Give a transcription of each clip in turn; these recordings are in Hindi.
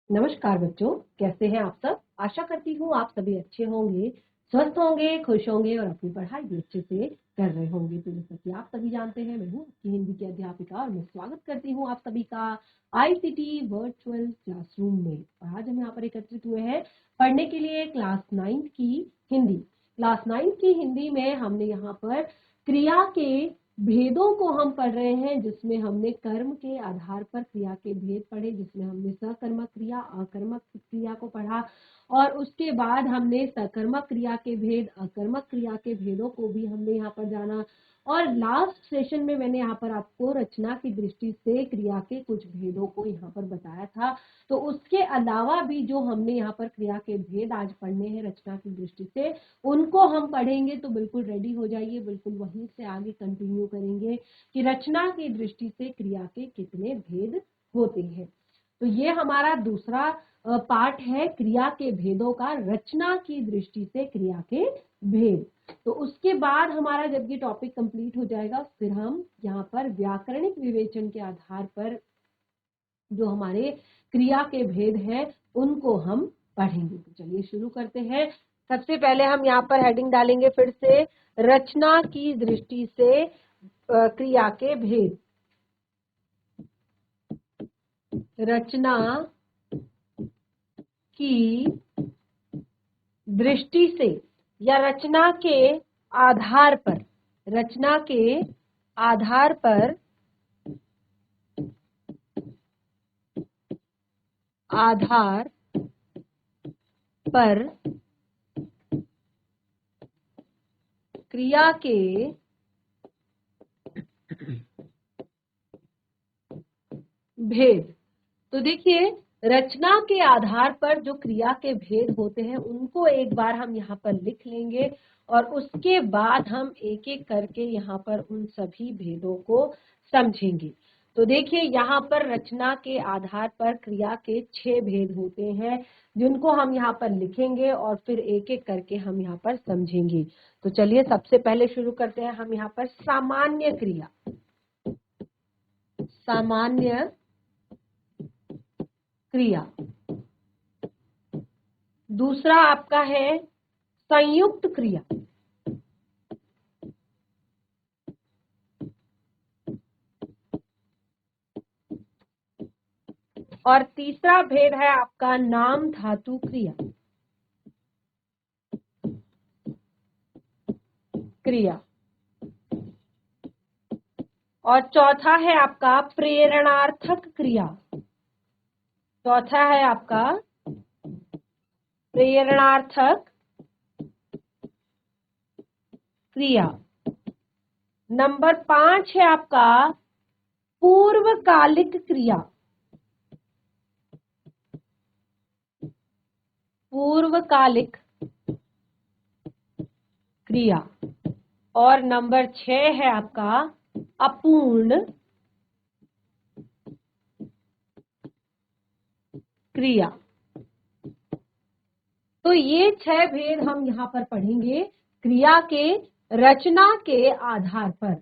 नमस्कार बच्चों, कैसे हैं आप सब। आशा करती हूँ आप सभी अच्छे होंगे, स्वस्थ होंगे, खुश होंगे और अपनी पढ़ाई भी अच्छे से कर रहे होंगे। तो जैसा कि आप सभी जानते हैं, मैं हूँ आपकी हिंदी की अध्यापिका और मैं स्वागत करती हूँ आप सभी का आईसीटी वर्चुअल क्लासरूम में। और आज हम यहाँ पर एकत्रित हुए हैं पढ़ने के लिए क्लास 9th की हिंदी। क्लास 9th की हिंदी में हमने यहाँ पर क्रिया के भेदों को हम पढ़ रहे हैं, जिसमें हमने कर्म के आधार पर क्रिया के भेद पढ़े, जिसमें हमने सकर्मक क्रिया, अकर्मक क्रिया को पढ़ा और उसके बाद हमने सकर्मक क्रिया के भेद, अकर्मक क्रिया के भेदों को भी हमने यहाँ पर जाना। और लास्ट सेशन में मैंने यहाँ पर आपको रचना की दृष्टि से क्रिया के कुछ भेदों को यहाँ पर बताया था। तो उसके अलावा भी जो हमने यहाँ पर क्रिया के भेद आज पढ़ने हैं रचना की दृष्टि से, उनको हम पढ़ेंगे। तो बिल्कुल रेडी हो जाइए, बिल्कुल वहीं से आगे कंटिन्यू करेंगे कि रचना की दृष्टि से क्रिया के कितने भेद होते हैं। तो ये हमारा दूसरा पार्ट है क्रिया के भेदों का, रचना की दृष्टि से क्रिया के भेद। तो उसके बाद हमारा जब ये टॉपिक कंप्लीट हो जाएगा, फिर हम यहाँ पर व्याकरणिक विवेचन के आधार पर जो हमारे क्रिया के भेद हैं उनको हम पढ़ेंगे। तो चलिए शुरू करते हैं। सबसे पहले हम यहाँ पर हेडिंग डालेंगे फिर से, रचना की दृष्टि से क्रिया के भेद। रचना की दृष्टि से या रचना के आधार पर, रचना के आधार पर क्रिया के भेद। तो देखिए, रचना के आधार पर जो क्रिया के भेद होते हैं उनको एक बार हम यहाँ पर लिख लेंगे और उसके बाद हम एक एक करके यहाँ पर उन सभी भेदों को समझेंगे। तो देखिए, यहाँ पर रचना के आधार पर क्रिया के 6 भेद होते हैं, जिनको हम यहाँ पर लिखेंगे और फिर एक एक करके हम यहाँ पर समझेंगे। तो चलिए सबसे पहले शुरू करते हैं हम यहाँ पर सामान्य क्रिया। सामान्य क्रिया। दूसरा आपका है संयुक्त क्रिया। और तीसरा भेद है आपका नाम धातु क्रिया। और चौथा है आपका प्रेरणार्थक क्रिया। चौथा है आपका प्रेरणार्थक क्रिया। नंबर 5 है आपका पूर्वकालिक क्रिया। पूर्वकालिक क्रिया। और नंबर 6 है आपका अपूर्ण क्रिया। तो ये 6 भेद हम यहाँ पर पढ़ेंगे क्रिया के रचना के आधार पर।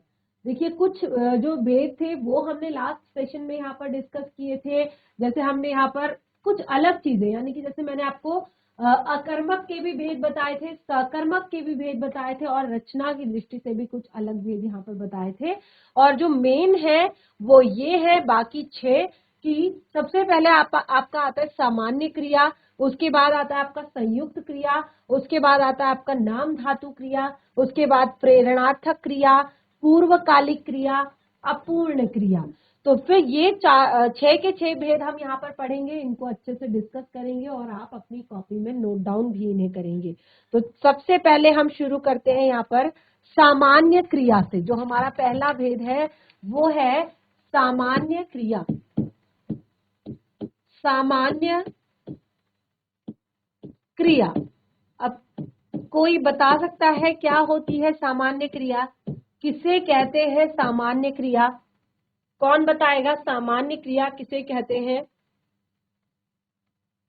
देखिए, कुछ जो भेद थे वो हमने लास्ट सेशन में यहाँ पर डिस्कस किए थे। जैसे हमने यहाँ पर कुछ अलग चीजें, यानी कि जैसे मैंने आपको अकर्मक के भी भेद बताए थे, सकर्मक के भी भेद बताए थे और रचना की दृष्टि से भी कुछ अलग भेद यहाँ पर बताए थे। और जो मेन है वो ये है, बाकी 6 कि सबसे पहले आपका आता है सामान्य क्रिया, उसके बाद आता है आपका संयुक्त क्रिया, उसके बाद आता है आपका नाम धातु क्रिया, उसके बाद प्रेरणार्थक क्रिया, पूर्वकालिक क्रिया, अपूर्ण क्रिया। तो फिर ये 6 के 6 भेद हम यहाँ पर पढ़ेंगे, इनको अच्छे से डिस्कस करेंगे और आप अपनी कॉपी में नोट डाउन भी इन्हें करेंगे। तो सबसे पहले हम शुरू करते हैं यहाँ पर सामान्य क्रिया से। जो हमारा पहला भेद है वो है सामान्य क्रिया। सामान्य क्रिया। अब कोई बता सकता है क्या होती है सामान्य क्रिया? किसे कहते हैं सामान्य क्रिया? कौन बताएगा सामान्य क्रिया किसे कहते हैं?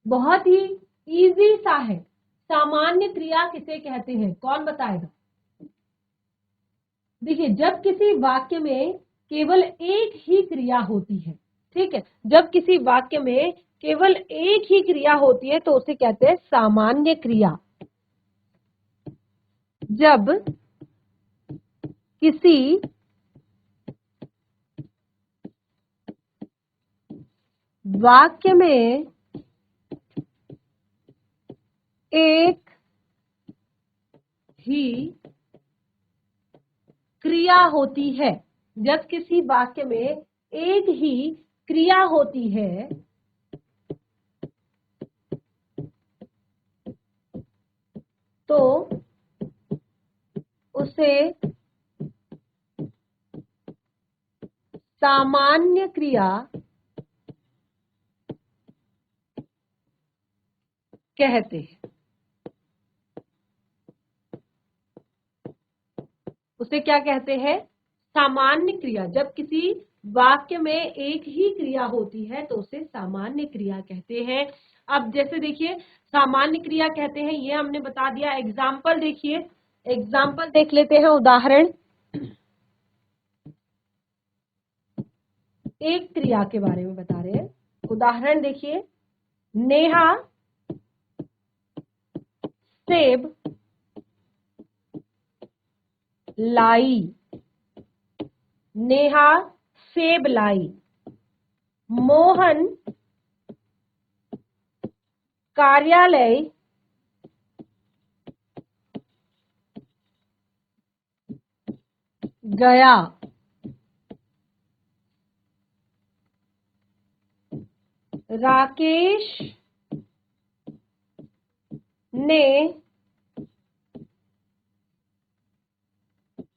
बहुत ही इजी सा है। सामान्य क्रिया किसे कहते हैं, कौन बताएगा? देखिए, जब किसी वाक्य में केवल एक ही क्रिया होती है, ठीक है, जब किसी वाक्य में केवल एक ही क्रिया होती है तो उसे कहते हैं सामान्य क्रिया। जब किसी वाक्य में एक ही क्रिया होती है, जब किसी वाक्य में एक ही क्रिया होती है तो उसे सामान्य क्रिया कहते हैं। उसे क्या कहते हैं? सामान्य क्रिया। जब किसी वाक्य में एक ही क्रिया होती है तो उसे सामान्य क्रिया कहते हैं। अब जैसे देखिए, सामान्य क्रिया कहते हैं ये हमने बता दिया। एग्जाम्पल देखिए, एग्जाम्पल देख लेते हैं, उदाहरण। एक क्रिया के बारे में बता रहे हैं, उदाहरण देखिए। नेहा सेब लाई। नेहा सेब लाई। मोहन कार्यालय गया। राकेश ने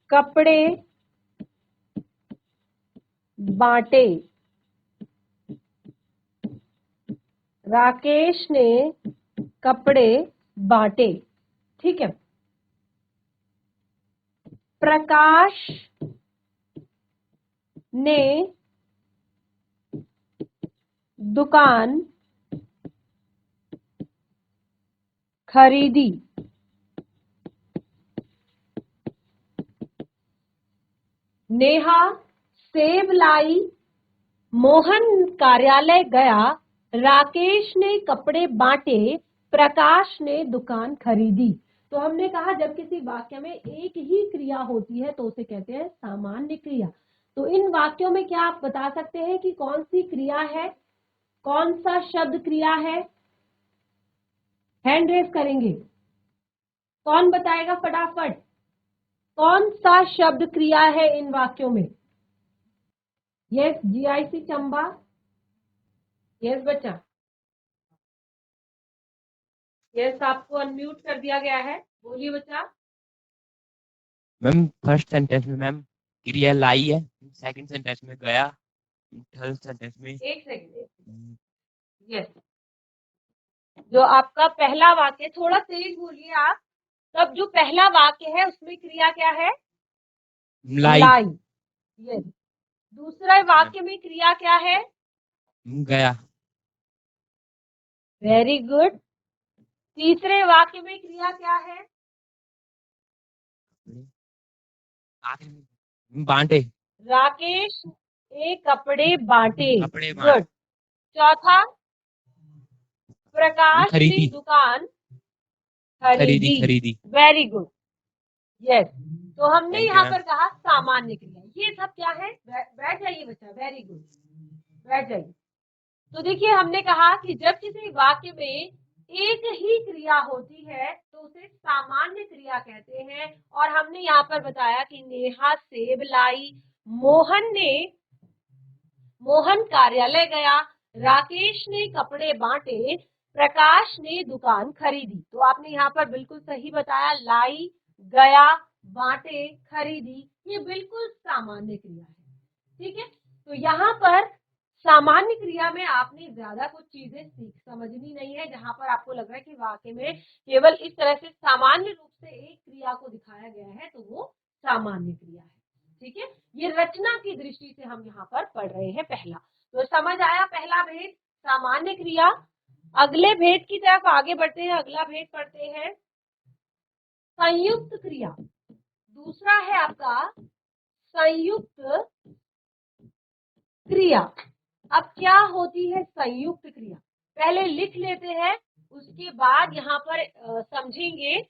कपड़े बांटे। राकेश ने कपड़े बांटे। ठीक है। प्रकाश ने दुकान खरीदी। नेहा सेब लाई। मोहन कार्यालय गया। राकेश ने कपड़े बांटे। प्रकाश ने दुकान खरीदी। तो हमने कहा जब किसी वाक्य में एक ही क्रिया होती है तो उसे कहते हैं सामान्य क्रिया। तो इन वाक्यों में क्या आप बता सकते हैं कि कौन सी क्रिया है, कौन सा शब्द क्रिया है? हैंड रेज करेंगे, कौन बताएगा फटाफट? कौन सा शब्द क्रिया है इन वाक्यों में? Yes GIC Chamba. यस बच्चा। यस, आपको अनम्यूट कर दिया गया है, बोलिए बच्चा। मैम फर्स्ट सेंटेंस में मैम क्रिया लाई है, सेकंड सेंटेंस में गया, थर्ड सेंटेंस में एक सेकंड। यस, जो आपका पहला वाक्य, थोड़ा तेज बोलिए आप। तब जो पहला वाक्य है उसमें क्रिया क्या है? लाई। लाई। यस। दूसरे वाक्य में क्रिया क्या है? गया। Very good. तीसरे वाक्य में क्रिया क्या है? आखिर में बांटे। राकेश ने कपड़े बांटे। कपड़े बांटे। गुड। चौथा, प्रकाश ने खरीदी। दुकान खरीदी खरीदी। खरीदी। Very good. यस। तो हमने थैंक यू यहाँ मैम। पर कहा सामान्य क्रिया। ये सब क्या है? बैठ जाइए बच्चा, वेरी गुड, बैठ जाइए। तो देखिए, हमने कहा कि जब किसी वाक्य में एक ही क्रिया होती है तो उसे सामान्य क्रिया कहते हैं। और हमने यहाँ पर बताया कि नेहा सेब लाई। मोहन कार्यालय गया। राकेश ने कपड़े बांटे। प्रकाश ने दुकान खरीदी। तो आपने यहाँ पर बिल्कुल सही बताया, लाई, गया, बांटे, खरीदी, ये बिल्कुल सामान्य क्रिया है। ठीक है। तो यहाँ पर सामान्य क्रिया में आपने ज्यादा कुछ चीजें समझनी नहीं है। जहां पर आपको लग रहा है कि वाक्य में केवल इस तरह से सामान्य रूप से एक क्रिया को दिखाया गया है तो वो सामान्य क्रिया है। ठीक है। ये रचना की दृष्टि से हम यहाँ पर पढ़ रहे हैं पहला। तो समझ आया पहला भेद, सामान्य क्रिया। अगले भेद की तरफ आगे बढ़ते हैं। अगला भेद पढ़ते हैं संयुक्त क्रिया। दूसरा है आपका संयुक्त क्रिया। अब क्या होती है संयुक्त क्रिया, पहले लिख लेते हैं, उसके बाद यहाँ पर समझेंगे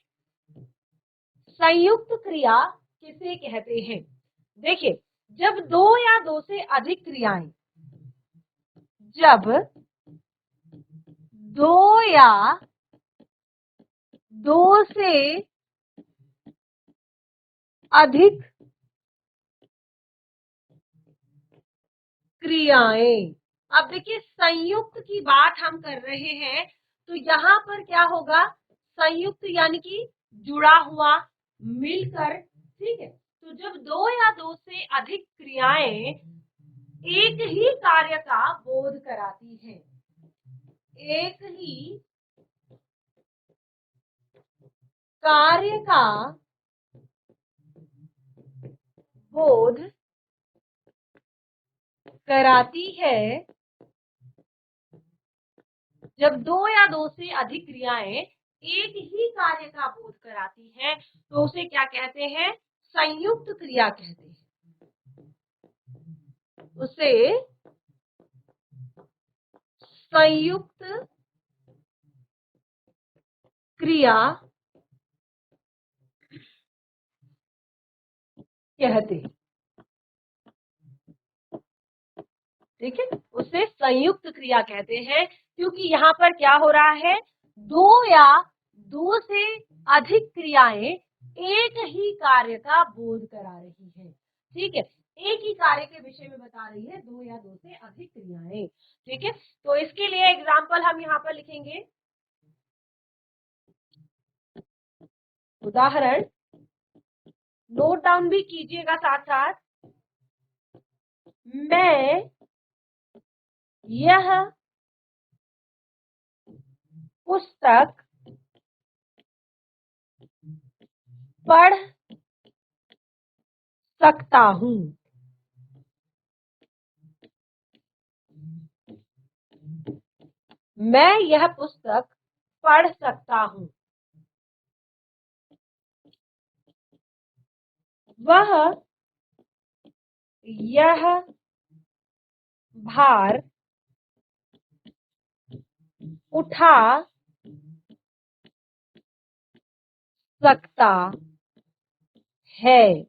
संयुक्त क्रिया किसे कहते हैं। देखिए, जब दो या दो से अधिक क्रियाएं, जब दो या दो से अधिक क्रियाएं, अब देखिए संयुक्त की बात हम कर रहे हैं, तो यहाँ पर क्या होगा, संयुक्त यानी कि जुड़ा हुआ, मिलकर, ठीक है। तो जब दो या दो से अधिक क्रियाएं एक ही कार्य का बोध कराती है, एक ही कार्य का बोध कराती है, जब दो या दो से अधिक क्रियाएं एक ही कार्य का बोध कराती है तो उसे क्या कहते हैं, संयुक्त क्रिया कहते हैं, उसे संयुक्त क्रिया कहते हैं, ठीक है, उसे संयुक्त क्रिया कहते हैं, क्योंकि यहाँ पर क्या हो रहा है, दो या दो से अधिक क्रियाएं एक ही कार्य का बोध करा रही है, ठीक है, एक ही कार्य के विषय में बता रही है, दो या दो से अधिक क्रियाएं, ठीक है। तो इसके लिए एग्जाम्पल हम यहाँ पर लिखेंगे, उदाहरण नोट डाउन भी कीजिएगा साथ साथ, मैं यह पुस्तक पढ़ सकता हूँ, मैं यह पुस्तक पढ़ सकता हूँ, वह यह भार उठा सकता है।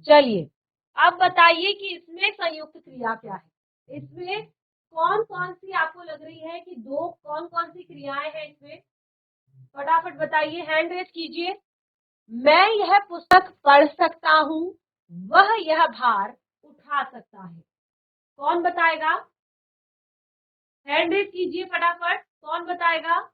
चलिए अब बताइए कि इसमें संयुक्त क्रिया क्या है, इसमें कौन कौन सी आपको लग रही है कि दो कौन कौन सी क्रियाएं हैं इसमें, फटाफट बताइए, हैंड रेज कीजिए। मैं यह पुस्तक पढ़ सकता हूँ, वह यह भार उठा सकता है, कौन बताएगा, हैंड रेज कीजिए फटाफट, कौन बताएगा।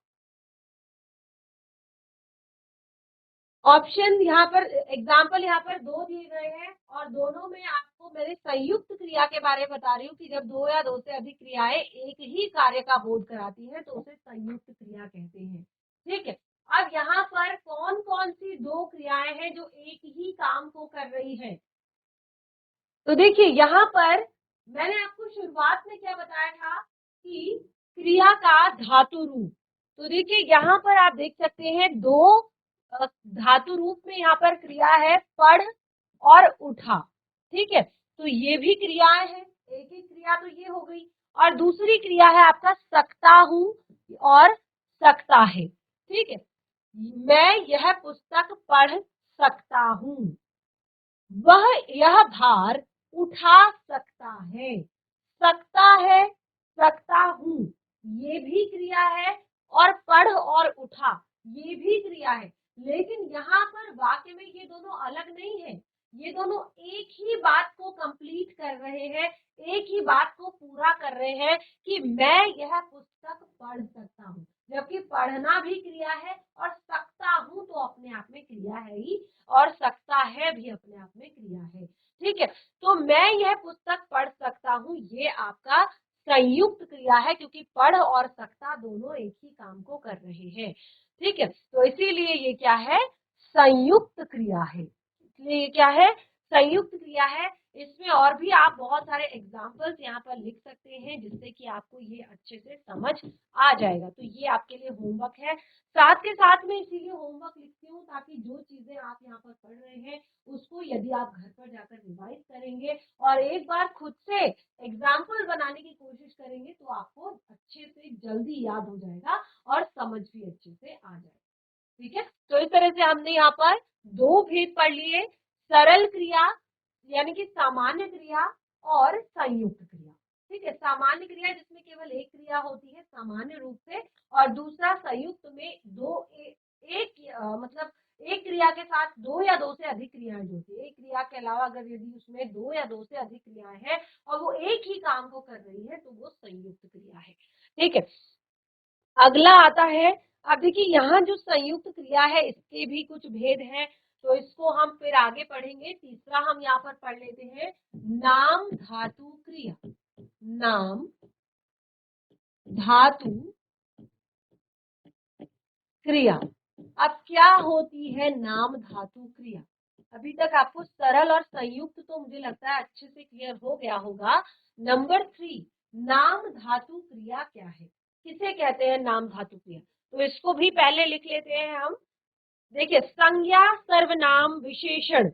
ऑप्शन यहाँ पर, एग्जाम्पल यहाँ पर दो दिए गए हैं और दोनों में आपको मैंने संयुक्त क्रिया के बारे में बता रही हूँ कि जब दो या दो से अधिक क्रियाएं एक ही कार्य का बोध कराती हैं तो उसे संयुक्त क्रिया कहते हैं, ठीक है। अब यहाँ पर कौन कौन सी दो क्रियाएं हैं जो एक ही काम को कर रही हैं, तो देखिए यहाँ पर मैंने आपको शुरुआत में क्या बताया था कि क्रिया का धातु रूप, तो देखिए यहाँ पर आप देख सकते हैं दो धातु रूप में यहाँ पर क्रिया है पढ़ और उठा, ठीक है, तो ये भी क्रियाएं हैं, एक ही क्रिया तो ये हो गई, और दूसरी क्रिया है आपका सकता हूँ और सकता है, ठीक है, मैं यह पुस्तक पढ़ सकता हूँ, वह यह भार उठा सकता है, सकता हूँ ये भी क्रिया है और पढ़ और उठा ये भी क्रिया है, लेकिन यहाँ पर वाक्य में ये दोनों अलग नहीं है, ये दोनों एक ही बात को कंप्लीट कर रहे हैं, एक ही बात को पूरा कर रहे हैं कि मैं यह पुस्तक पढ़ सकता हूँ, जबकि पढ़ना भी क्रिया है और सकता हूँ तो अपने आप में क्रिया है ही, और सकता है भी अपने आप में क्रिया है, ठीक है। तो मैं यह पुस्तक पढ़ सकता हूँ ये आपका संयुक्त क्रिया है, क्योंकि पढ़ और सकता दोनों एक ही काम को कर रहे हैं, ठीक है, तो इसीलिए ये क्या है, संयुक्त क्रिया है, इसलिए ये क्या है, संयुक्त क्रिया है। इसमें और भी आप बहुत सारे एग्जाम्पल्स यहाँ पर लिख सकते हैं जिससे कि आपको ये अच्छे से समझ आ जाएगा। तो ये आपके लिए होमवर्क है। साथ के साथ में इसीलिए होमवर्क लिखती हूँ ताकि जो चीजें आप यहाँ पर पढ़ रहे हैं उसको यदि आप घर पर जाकर रिवाइज करेंगे और एक बार खुद से एग्जाम्पल बनाने की कोशिश करेंगे तो आपको अच्छे से जल्दी याद हो जाएगा और समझ भी अच्छे से आ जाएगा। ठीक है, तो इस तरह से हमने यहाँ पर दो भेद पढ़ लिए, सरल क्रिया यानी कि सामान्य क्रिया और संयुक्त क्रिया। ठीक है, सामान्य क्रिया जिसमें केवल एक क्रिया होती है सामान्य रूप से, और दूसरा संयुक्त में मतलब एक क्रिया के साथ दो या दो से अधिक क्रियाएं जुड़ती है। एक क्रिया के अलावा अगर यदि उसमें दो या दो से अधिक क्रियाएं हैं और वो एक ही काम को कर रही है तो वो संयुक्त क्रिया है। ठीक है, अगला आता है, अब देखिए यहाँ जो संयुक्त क्रिया है इसके भी कुछ भेद हैं, तो इसको हम फिर आगे पढ़ेंगे। तीसरा हम यहाँ पर पढ़ लेते हैं नाम धातु क्रिया। नाम धातु क्रिया। अब क्या होती है नाम धातु क्रिया? अभी तक आपको सरल और संयुक्त तो मुझे लगता है अच्छे से क्लियर हो गया होगा। नंबर 3, नाम धातु क्रिया क्या है, किसे कहते हैं नाम धातु क्रिया? तो इसको भी पहले लिख लेते हैं हम। देखिए, संज्ञा सर्वनाम विशेषण।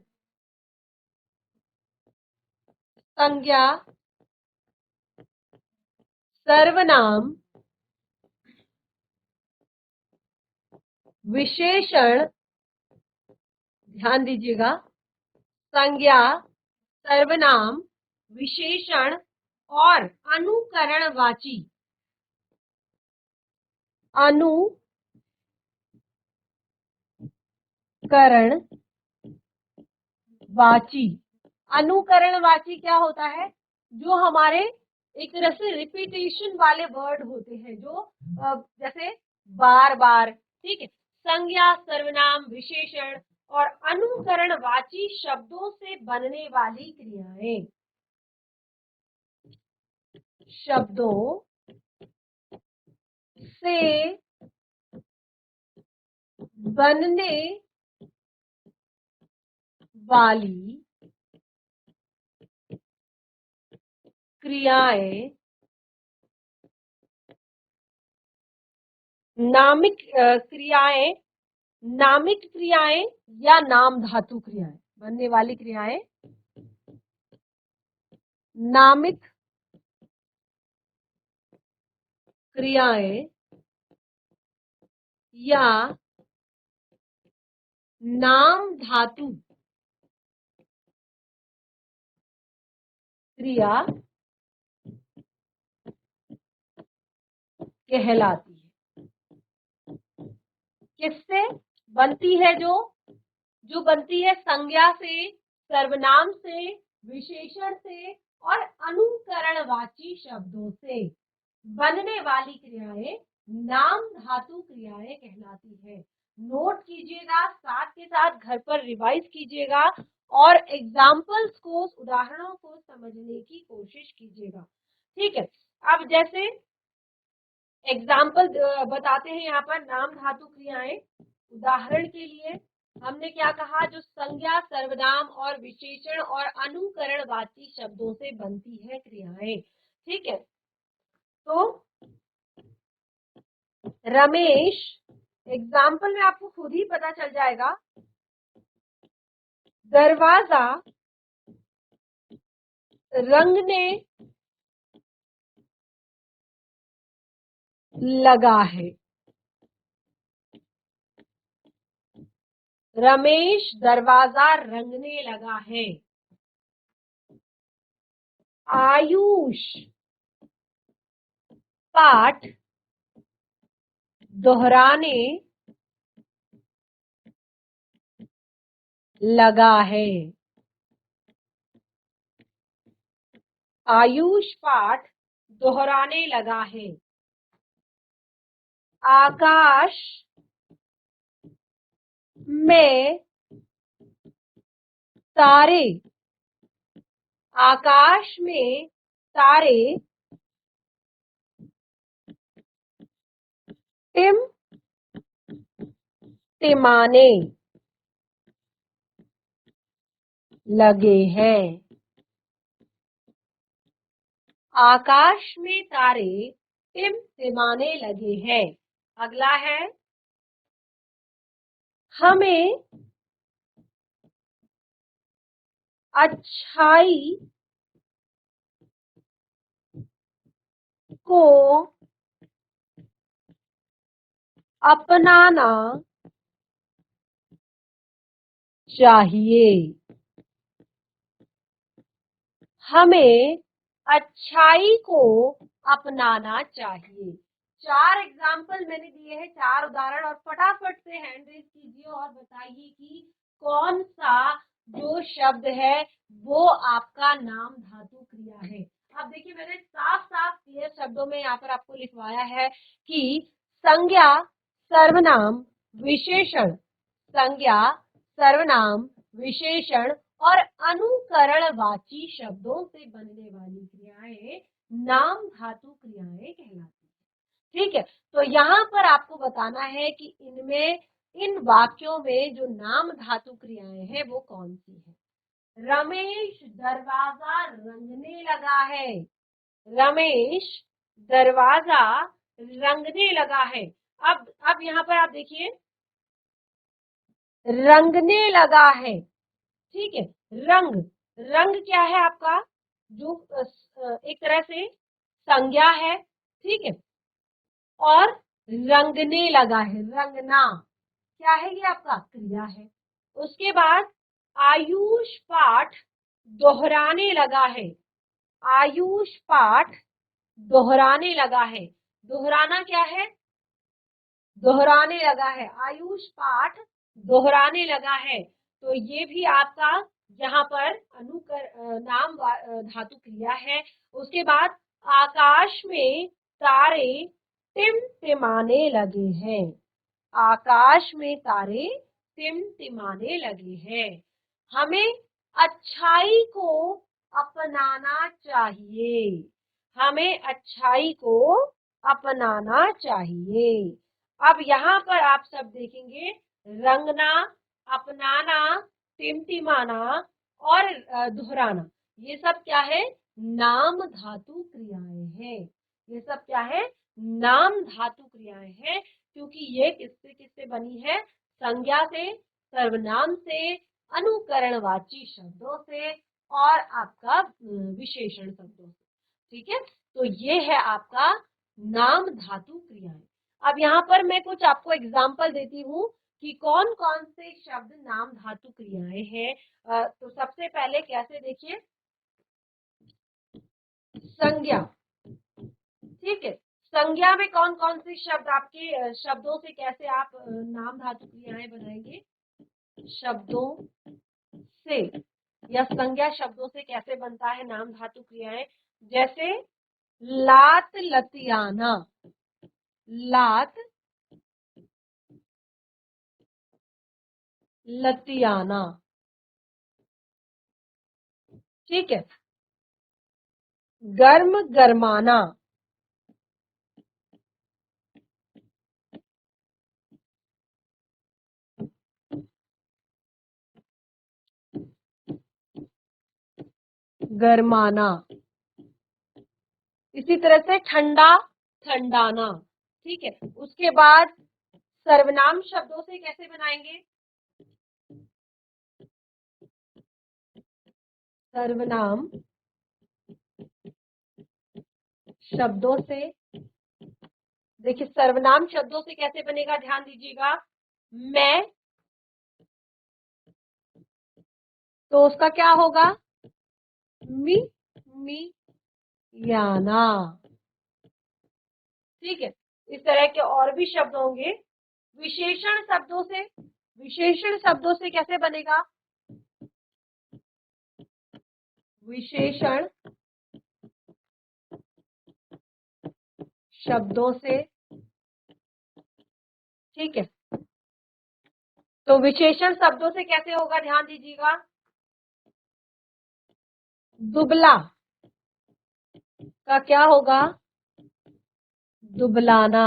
संज्ञा सर्वनाम विशेषण, ध्यान दीजिएगा, संज्ञा सर्वनाम विशेषण और अनुकरणवाची। अनुकरणवाची। अनुकरणवाची क्या होता है? जो हमारे एक तरह से रिपीटेशन वाले वर्ड होते हैं, जो जैसे बार बार। ठीक है, संज्ञा सर्वनाम विशेषण और अनुकरणवाची शब्दों से बनने वाली क्रियाएं। शब्दों से बनने वाली क्रियाएं नामिक क्रियाएं, नामिक क्रियाएं या नाम धातु क्रियाएं। बनने वाली क्रियाएं नामिक क्रियाएं या नाम धातु क्रिया कहलाती है। किससे बनती है? जो बनती है संज्ञा से, सर्वनाम से, विशेषण से और अनुकरणवाची शब्दों से बनने वाली क्रियाएं नाम धातु क्रियाएं कहलाती है। नोट कीजिएगा, साथ के साथ घर पर रिवाइज कीजिएगा और एग्जाम्पल्स को, उदाहरणों को समझने की कोशिश कीजिएगा। ठीक है, अब जैसे एग्जाम्पल बताते हैं यहाँ पर नाम धातु क्रियाएं। उदाहरण के लिए हमने क्या कहा? जो संज्ञा सर्वनाम और विशेषण और अनुकरणवाची शब्दों से बनती है क्रियाएं। ठीक है, तो रमेश, एग्जाम्पल में आपको खुद ही पता चल जाएगा। दरवाजा रंगने लगा है। रमेश दरवाजा रंगने लगा है। आयुष पाठ दोहराने लगा है। आयुष पाठ दोहराने लगा है। आकाश में तारे, आकाश में तारे टिम टिमाने लगे हैं। आकाश में तारे टिमटिमाने लगे हैं। अगला है, हमें अच्छाई को अपनाना चाहिए। हमें अच्छाई को अपनाना चाहिए। 4 एग्जाम्पल मैंने दिए हैं, 4 उदाहरण, और फटाफट से हैंड रेज कीजिए और बताइए कि कौन सा जो शब्द है वो आपका नाम धातु क्रिया है। अब देखिए, मैंने साफ साफ क्लियर शब्दों में यहाँ पर आपको लिखवाया है कि संज्ञा, सर्वनाम, विशेषण, संज्ञा, सर्वनाम, विशेषण और अनुकरणवाची शब्दों से बनने वाली क्रियाएं नाम धातु क्रियाएं कहलाती हैं। ठीक है, तो यहाँ पर आपको बताना है कि इनमें, इन वाक्यों में जो नाम धातु क्रियाएं हैं वो कौन सी है। रमेश दरवाजा रंगने लगा है। रमेश दरवाजा रंगने लगा है। अब यहाँ पर आप देखिए, रंगने लगा है। ठीक है, रंग, रंग क्या है आपका, जो एक तरह से संज्ञा है। ठीक है, और रंगने लगा है, रंगना क्या है, ये आपका क्रिया है। उसके बाद आयुष पाठ दोहराने लगा है। आयुष पाठ दोहराने लगा है। दोहराना क्या है, दोहराने लगा है। आयुष पाठ दोहराने लगा है, तो ये भी आपका यहाँ पर नाम धातु क्रिया है। उसके बाद आकाश में तारे टिमटिमाने लगे हैं। आकाश में तारे टिमटिमाने लगे हैं। हमें अच्छाई को अपनाना चाहिए। हमें अच्छाई को अपनाना चाहिए। अब यहाँ पर आप सब देखेंगे, रंगना, अपनाना, टिमटिमाना और दोहराना, ये सब क्या है, नाम धातु क्रियाएं हैं। ये सब क्या है, नाम धातु क्रियाएं हैं, क्योंकि ये किससे किससे बनी है, संज्ञा से, सर्वनाम से, अनुकरणवाची शब्दों से और आपका विशेषण शब्दों से। ठीक है, तो ये है आपका नाम धातु क्रियाएं। अब यहाँ पर मैं कुछ आपको एग्जाम्पल देती हूँ कि कौन कौन से शब्द नाम धातु क्रियाएं हैं। तो सबसे पहले कैसे, देखिए, संज्ञा। ठीक है, संज्ञा में कौन कौन से शब्द आपके शब्दों से कैसे आप नाम धातु क्रियाएं बनाएंगे, शब्दों से या संज्ञा शब्दों से कैसे बनता है नाम धातु क्रियाएं। जैसे लात लतियाना, लात लतियाना। ठीक है, गर्म गरमाना, गरमाना। इसी तरह से ठंडा, ठंडाना। ठीक है, उसके बाद सर्वनाम शब्दों से कैसे बनाएंगे, सर्वनाम शब्दों से। देखिए, सर्वनाम शब्दों से कैसे बनेगा, ध्यान दीजिएगा। मैं, तो उसका क्या होगा, मी याना। ठीक है, इस तरह के और भी शब्द होंगे। विशेषण शब्दों से, विशेषण शब्दों से कैसे बनेगा, विशेषण शब्दों से। ठीक है, तो विशेषण शब्दों से कैसे होगा, ध्यान दीजिएगा। दुबला का क्या होगा, दुबलाना।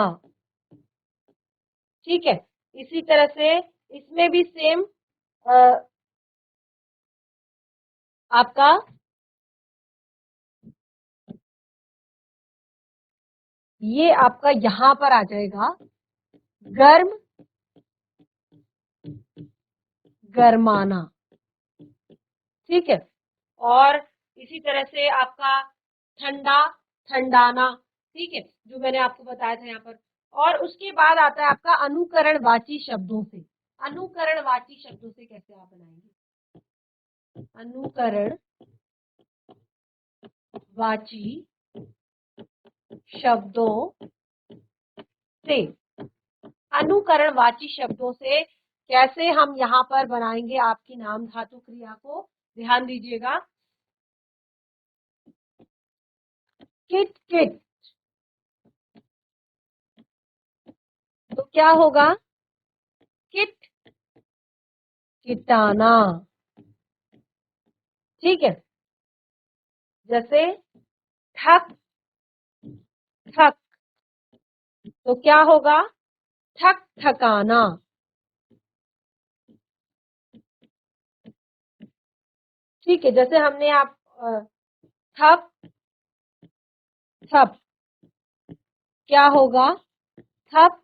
ठीक है, इसी तरह से इसमें भी सेम आपका ये आपका यहां पर आ जाएगा गर्म, गरमाना, ठीक है। और इसी तरह से आपका ठंडा, ठंडाना, ठीक है, जो मैंने आपको बताया था यहाँ पर। और उसके बाद आता है आपका अनुकरणवाची शब्दों से। अनुकरणवाची शब्दों से कैसे आप बनाएंगे? अनुकरणवाची शब्दों से, अनुकरणवाची शब्दों से कैसे हम यहाँ पर बनाएंगे आपकी नाम धातु क्रिया को? ध्यान दीजिएगा। किट किट, तो क्या होगा? किट, किटाना, ठीक है। जैसे ठक, ठक, तो क्या होगा? ठक, ठकाना, ठीक है। जैसे हमने आप थप, थप, क्या होगा? थप,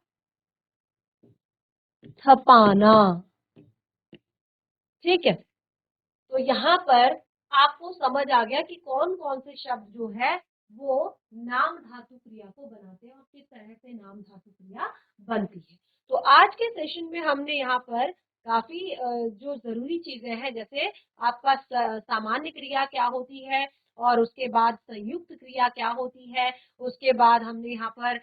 थपाना, ठीक है। तो यहाँ पर आपको समझ आ गया कि कौन कौन से शब्द जो है वो नाम धातु क्रिया को बनाते हैं और किस तरह से नाम धातु क्रिया बनती है। तो आज के सेशन में हमने यहाँ पर काफी जो जरूरी चीजें हैं, जैसे आपका सामान्य क्रिया क्या होती है, और उसके बाद संयुक्त क्रिया क्या होती है, उसके बाद हमने यहाँ पर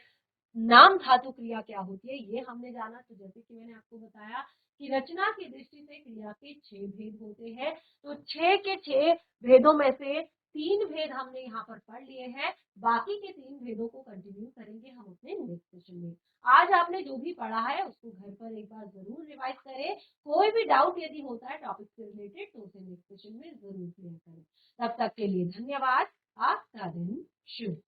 नाम धातु क्रिया क्या होती है, ये हमने जाना। तो जैसे कि मैंने आपको बताया कि रचना की दृष्टि से क्रिया के 6 भेद होते हैं। तो 6 के 6 भेदों में से 3 भेद हमने यहाँ पर पढ़ लिए हैं। बाकी के 3 भेदों को कंटिन्यू करेंगे हम अपने नेक्स्ट सेशन में। आज आपने जो भी पढ़ा है उसको घर पर एक बार जरूर रिवाइज करें। कोई भी डाउट यदि होता है टॉपिक से रिलेटेड तो उसे नेक्स्ट सेशन में जरूर क्लियर करें। तब तक के लिए धन्यवाद। आपका दिन शुभ।